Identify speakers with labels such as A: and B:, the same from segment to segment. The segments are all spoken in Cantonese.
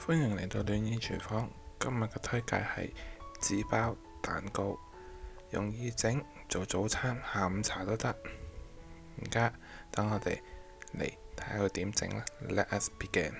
A: 歡迎嚟到暖意廚房。今日嘅推介係紙包蛋糕，容易整，做早餐、下午茶都得。而家等我哋嚟睇下佢點整啦。Let us begin。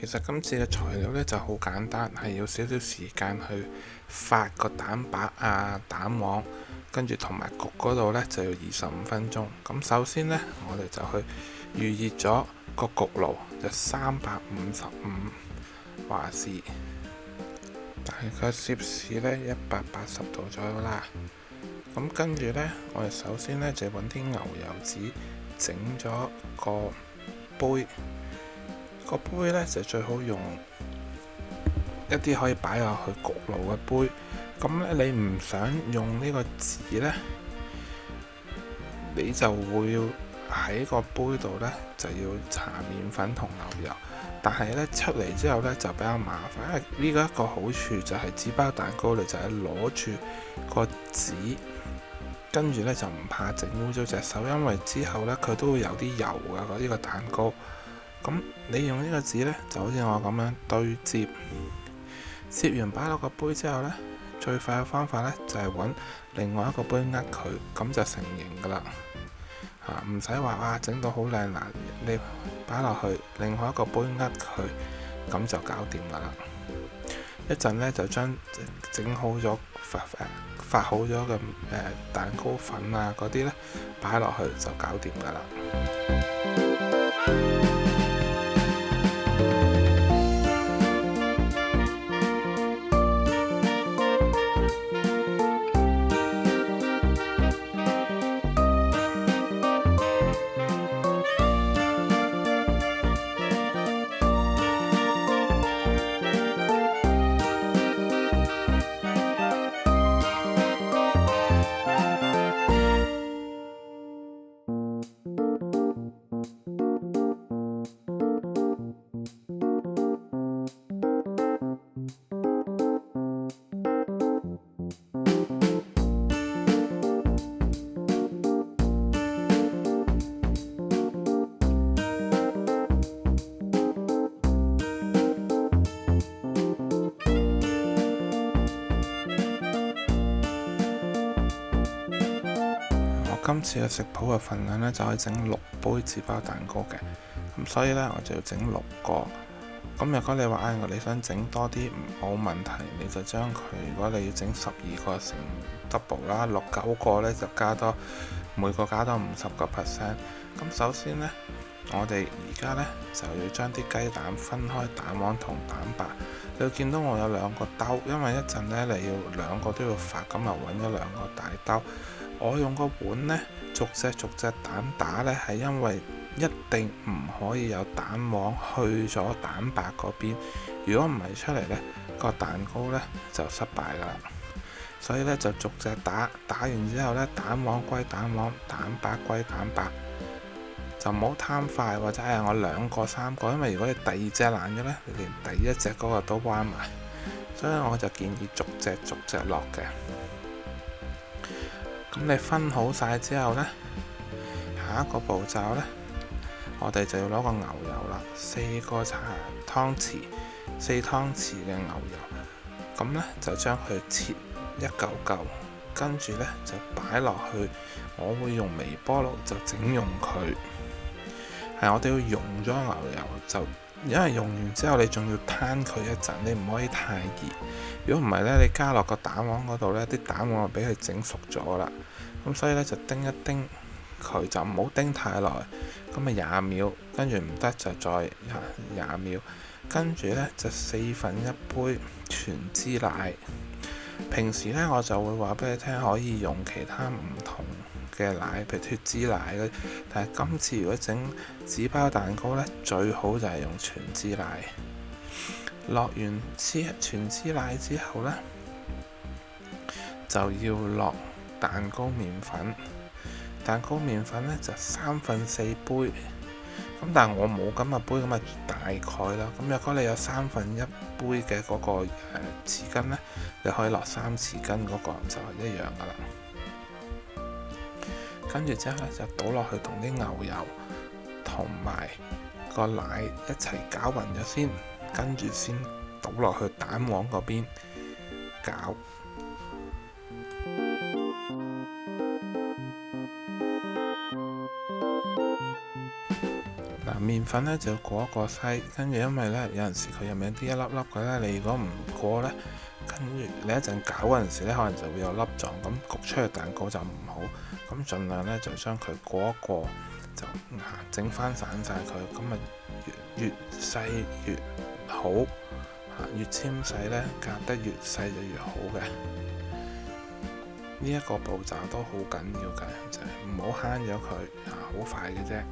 A: 其實今次嘅材料呢就好簡單，係要少少時間去發個蛋白啊、蛋黃，跟住同埋焗嗰度呢就要25分鐘。咁首先呢，我哋就去預熱咗個焗爐，就355華氏，大概攝氏呢180度左右啦。咁跟住呢，我哋首先呢就揾啲牛油紙整咗個杯。個杯呢就最好用一啲可以擺落去焗爐嘅杯。咁呢，你唔想用呢個紙呢，你就會喺個杯度呢就要搽麵粉同牛油。但係呢，出嚟之後呢就比較麻煩，因為呢個一個好處就係紙包蛋糕，你就係攞住個紙，跟住呢就唔怕整污糟隻手，因為之後呢佢都會有啲油㗎，呢個蛋糕。咁你用呢個紙呢，就好似我咁樣對接，攝完擺落個杯之後呢，最快嘅方法呢，就係揾另外一個杯呃佢，咁就成型噶啦。唔使話哇整到好靚嗱，你擺落去另外一個杯呃佢，咁就搞掂噶啦。一陣呢，就將整好咗發好咗嘅蛋糕粉啊嗰啲呢，擺落去就搞掂噶啦。今次嘅食譜嘅份量呢，就可以整6杯紙包蛋糕嘅，咁所以呢，我就要整6個。咁如果你話你想整多啲冇問題，你就將佢，如果你要整12個成 double 啦，6、9個呢就加多，每個加多50%。咁首先呢，我哋而家呢，就要將啲雞蛋分開蛋黃同蛋白。你會見到我有2個兜，因為一陣呢，你要2個都要發，咁就揾咗2個大兜。我用個碗呢，逐隻蛋打呢，係因為一定唔可以有蛋黃去咗蛋白嗰邊，如果唔係出嚟呢，個蛋糕呢就失敗㗎啦。所以呢，就逐隻打完之後呢，蛋黃歸蛋黃，蛋白歸蛋白，就唔好貪快或者係我2個3個，因為如果你第2隻爛咗呢，你連第1隻嗰個都彎埋，所以我就建議逐隻落嘅。咁你分好晒之後呢，下一個步驟呢，我哋就要攞個牛油啦，4湯匙嘅牛油，咁呢，就將佢切一嚿嚿，跟住呢，就擺落去。我會用微波爐就整溶佢，係我哋要溶咗牛油，就因為溶完之後你仲要攤佢一陣，你唔可以太熱。如果唔係呢，你加落個蛋黃嗰度呢，啲蛋黃就俾佢整熟咗啦。咁所以呢，就叮一叮佢，就唔好叮太耐。咁啊20秒，跟住唔得就再20秒，跟住呢，就1/4杯全脂奶。平時呢，我就會話俾你聽，可以用其他唔同嘅奶，譬如脫脂奶嗰啲。但係今次如果整紙包蛋糕呢，最好就係用全脂奶。落完全脂奶之後呢，就要落蛋糕麵粉。蛋糕麵粉呢，就4/3杯，咁但係我冇咁嘅杯，咁啊大概啦。咁若果你有1/3杯嘅嗰個匙羹呢，你可以落3匙羹嗰個就係一樣噶啦。跟住之後咧就倒落去同啲牛油同埋個奶一齊攪勻咗先，跟住先倒落去蛋黃嗰邊攪。嗱，麵粉咧就要過一過篩，跟住因為咧有陣時佢入面有啲一粒粒嘅咧，你如果唔過咧，跟住你一陣攪嗰陣時咧，可能就會有粒狀，咁焗出嚟蛋糕就唔好。咁盡量咧就將佢過一過，就整翻散晒佢，咁啊越細越好，越纖細咧夾得越細就越好嘅。呢一個步驟都好緊要嘅，就係唔好慳咗佢，好快嘅啫。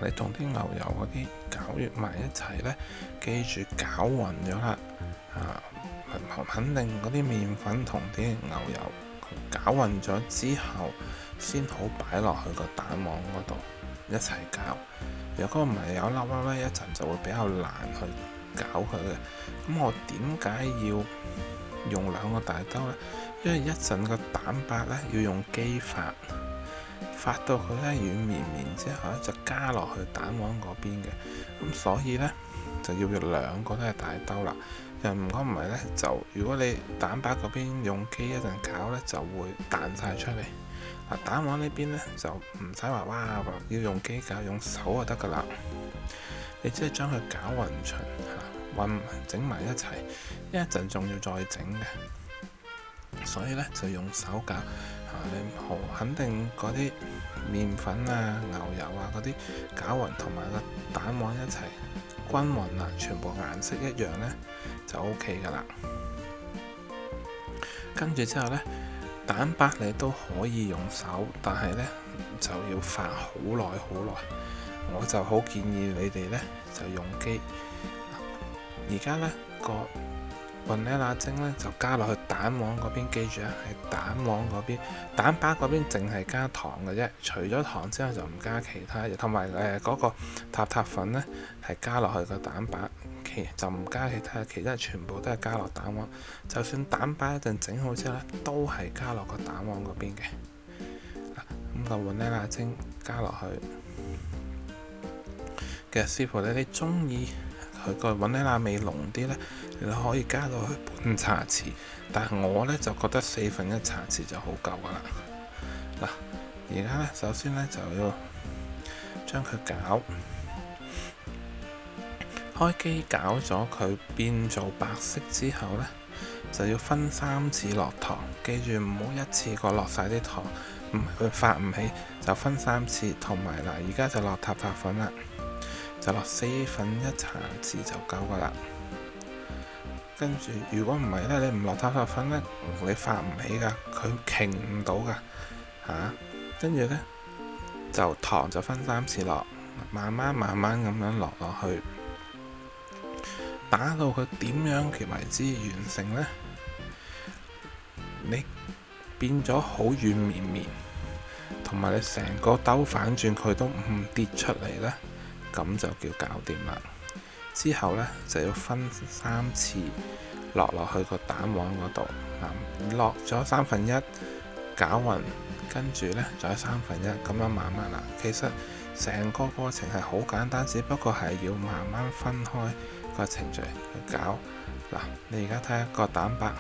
A: 你同啲牛油嗰啲攪埋一齊呢，記住攪勻咗啦，肯定嗰啲麵粉同啲牛油攪勻咗之後，先好擺落去個蛋黃嗰度一齊攪。如果唔係有粒粒呢，一陣就會比較難去攪佢嘅。咁我點解要用2個大兜呢？因為一陣個蛋白呢要用機發到佢咧軟綿綿之後咧，就加落去蛋黃嗰邊嘅。咁所以呢，就要用2個都係大兜啦。如果唔係呢，就如果你蛋白嗰邊用機一陣攪呢，就會彈晒出嚟。蛋黃呢邊呢，就唔使話要用機攪，用手就得噶啦。你即係將佢攪勻勻整埋一齊，一陣仲要再整嘅，所以呢，就用手攪。你肯定嗰啲麵粉啊、牛油啊嗰啲攪勻同埋個蛋黃一齊均勻啦，全部顏色一樣呢，就 OK 噶啦。跟住之後呢，蛋白你都可以用手，但係呢就要發好耐好耐。我就好建議你哋呢就用機。而家呢個雲呢拿精咧就加落去蛋黃嗰邊，記住係蛋黃嗰邊，蛋白嗰邊淨係加糖嘅啫，除咗糖之後就唔加其他嘢，同埋嗰個塔粉呢係加落去個蛋白，就唔加其他，其他全部都係加落蛋黃。就算蛋白一陣整好之後呢，都係加落個蛋黃嗰邊嘅。咁個雲呢拿精加落去，其實師傅你中意佢個雲呢拿味濃啲呢，你可以加到去半茶匙，但係我呢就覺得1/4茶匙就好夠噶啦。嗱，而家呢首先呢就要將佢開機攪咗佢變做白色之後呢，就要分3次落糖，記住唔好一次過落晒啲糖，佢發唔起，就分3次。同埋而家就落塔粉啦，就落1/4茶匙就夠噶啦。跟住如果唔係呢，你唔落塔粉呢，你發唔起噶，佢擎唔到噶跟住呢，就糖就分3次落，慢慢咁樣落去，打到佢點樣為之完成呢？你變咗好軟綿綿，同埋你成個兜反轉佢都唔跌出嚟呢，咁就叫搞掂啦。之後呢，就要分3次落去個蛋黃嗰度，落咗1/3攪勻，跟住呢再1/3咁樣慢慢啦。其實成個過程係好簡單，只不過係要慢慢分開個程序去搞。你而家睇下個蛋白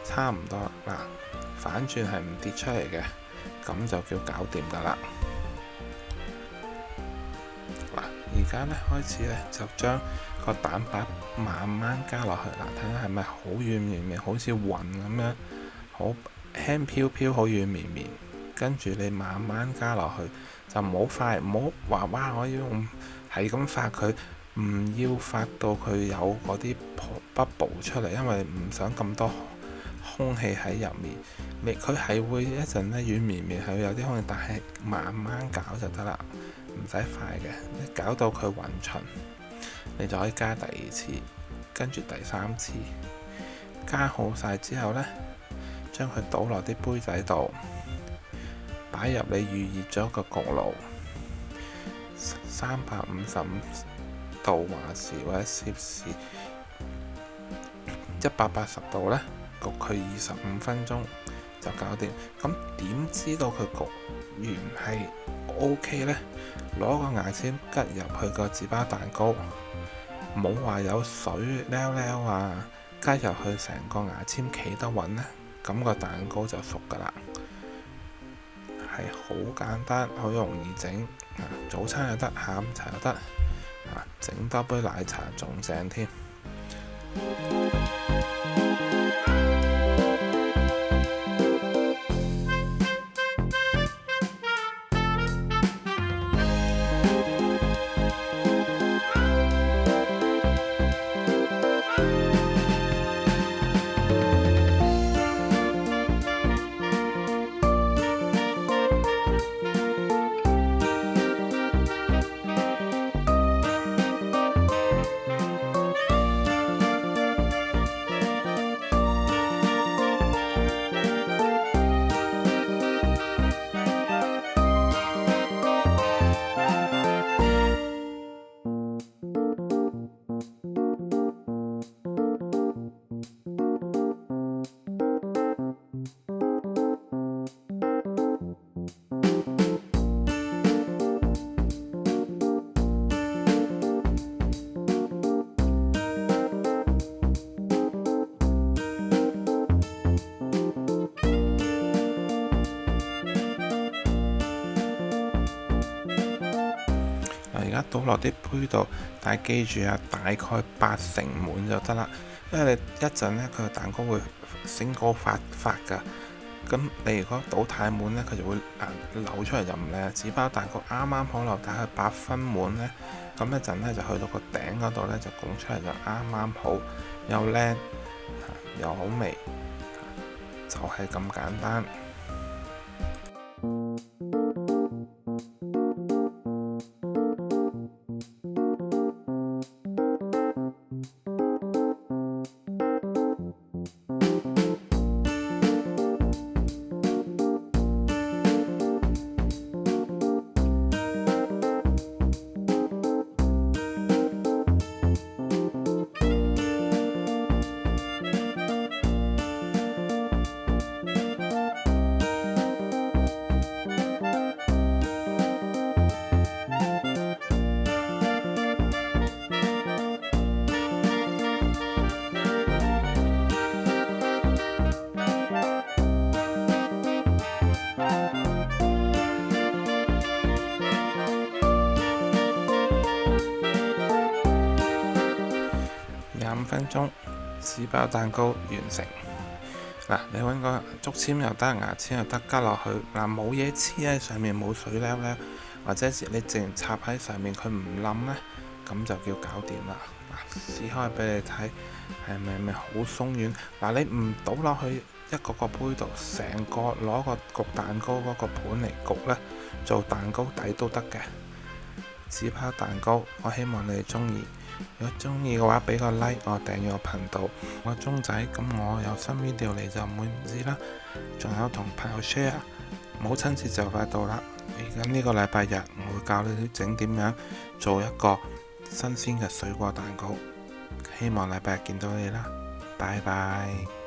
A: 差唔多啦，反轉係唔跌出嚟嘅，咁就叫搞掂噶啦。而家呢開始呢，就將個蛋白慢慢加落去，睇下係咪好軟綿綿，好似雲咁樣，好輕飄飄，好軟綿綿。跟住你慢慢加落去，就唔好快，唔好話我要用係咁發佢，唔要發到佢有嗰啲bubble出嚟，因為唔想咁多空氣喺入面。佢係會一陣呢軟綿綿係會有啲空氣，但係慢慢搞就得啦，唔使快嘅。一搞到佢勻勻，你就可以加第二次，跟住第三次。加好晒之後呢，將佢倒落啲杯仔度，擺入你預熱咗個焗爐，355度華氏或者攝氏180度呢，焗佢25分鐘就搞掂。咁點知道佢焗完係 OK 呢？攞個牙籤拮入去個紙包蛋糕，冇話有水溜溜啊，拮入去成個牙籤企得穩呢，咁個蛋糕就熟㗎啦。係好簡單，好容易整。早餐又得，下午茶又得，整多杯奶茶仲正添。而家倒落啲杯度，但係記住啊，大概80%滿就得啦。因為你一陣呢，佢個蛋糕會升高發㗎。咁你如果倒太滿呢，佢就會流出嚟就唔靚。紙包蛋糕啱啱好落，大概8分滿呢，咁一陣呢，就去到個頂嗰度呢，就拱出嚟就啱啱好，又靚又好味，就係咁簡單。25分鐘，紙包蛋糕完成。你揾個竹籤又得，牙籤又得，加落去。冇嘢黐喺上面，冇水溜溜，或者你淨插喺上面，佢唔冧呢，咁就叫搞掂啦。試開俾你睇，係咪好鬆軟？你唔倒落去一個杯度，成個攞個焗蛋糕嗰個盤嚟焗呢，做蛋糕底都得嘅。紙包蛋糕，我希望你哋中意。如果中意嘅話，俾個 like， 我訂閱我頻道，我鐘仔，咁我有新 video 嚟就唔會唔知啦。仲有同朋友 share， 母親節就快到啦。而家呢個禮拜日，我會教你整點樣做一個新鮮嘅水果蛋糕。希望禮拜日見到你啦，拜拜。